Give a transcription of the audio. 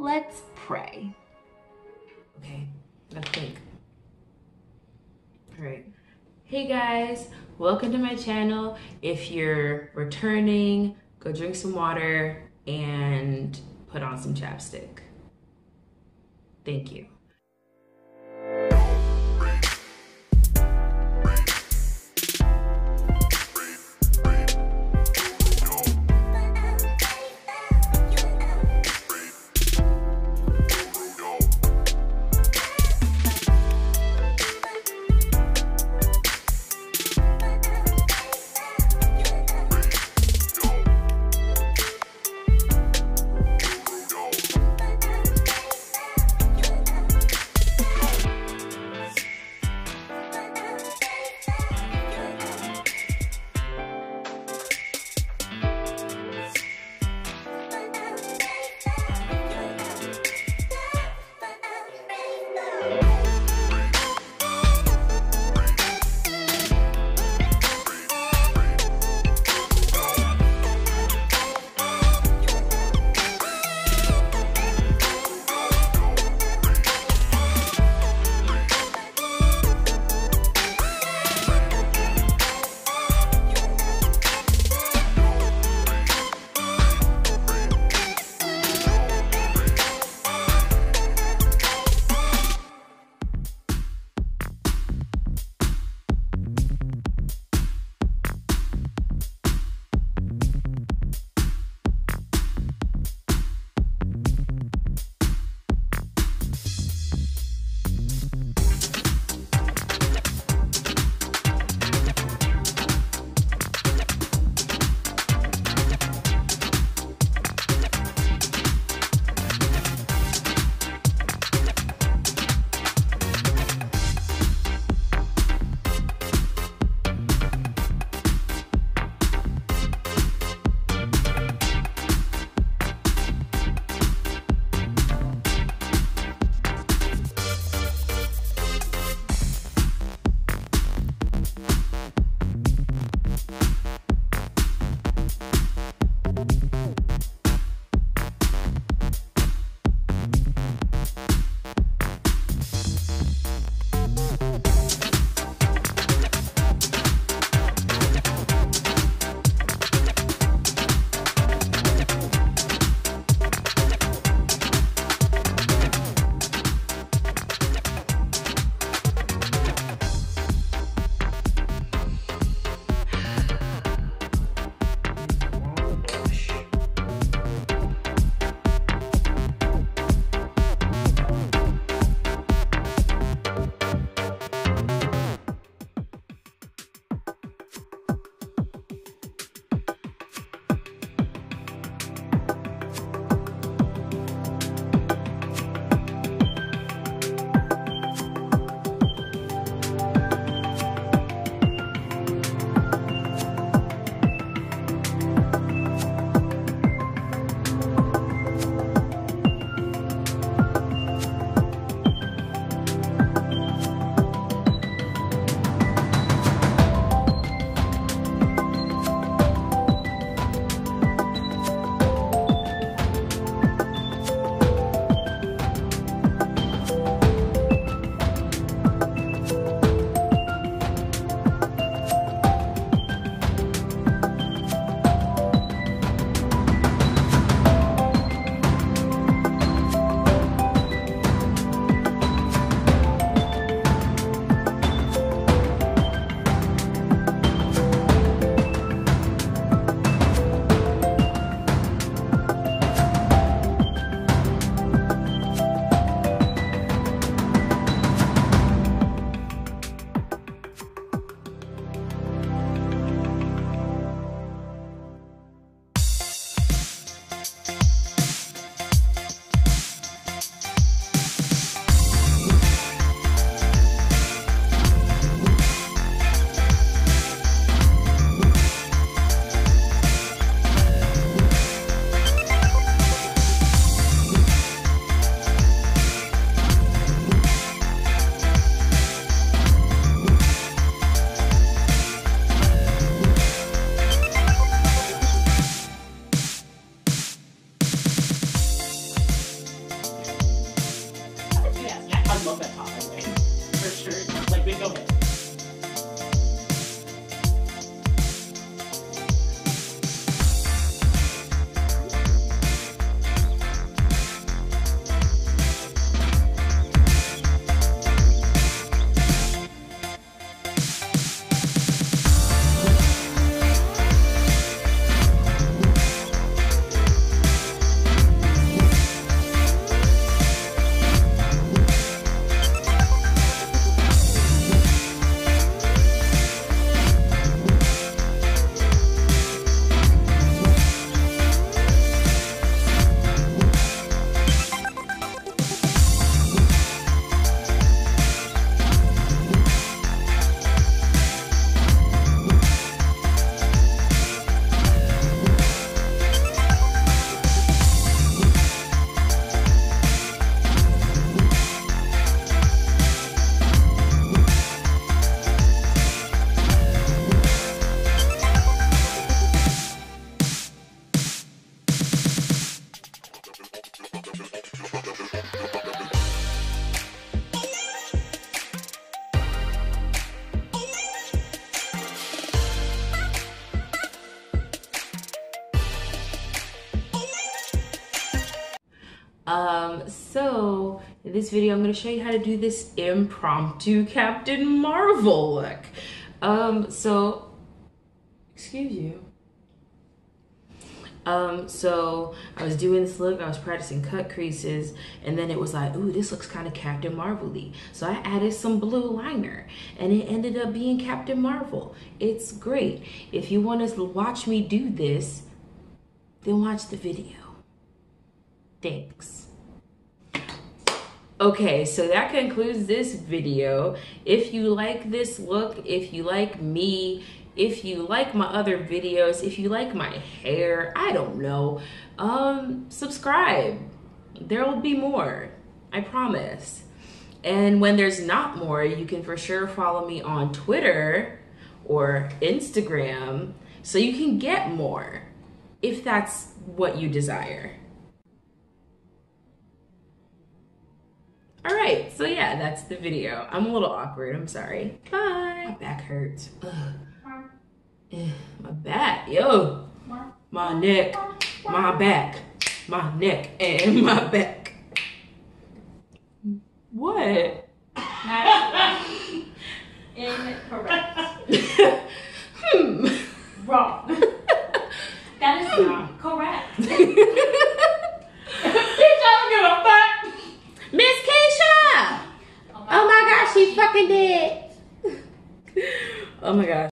let's pray. Okay, let's think. All right. Hey guys, welcome to my channel. If you're returning, go drink some water and put on some chapstick. Thank you. love that top, I think. For sure. Like, they go ahead. So in this video, I'm going to show you how to do this impromptu Captain Marvel look. Excuse you. So I was doing this look, I was practicing cut creases, and then it was like, ooh, this looks kind of Captain Marvel-y. So I added some blue liner, and it ended up being Captain Marvel. It's great. If you want to watch me do this, then watch the video. Thanks. Okay, so that concludes this video. If you like this look, if you like me, if you like my other videos, if you like my hair, I don't know, subscribe. There will be more, I promise. And when there's not more, you can for sure follow me on Twitter or Instagram so you can get more if that's what you desire. All right, so yeah, that's the video. I'm a little awkward, I'm sorry. Bye. My back hurts. My back, yo. My neck, my back, my neck, and my back. What? Incorrect. Wrong. That is not correct. Miss Keisha! Oh my gosh, she's fucking dead. Oh my gosh.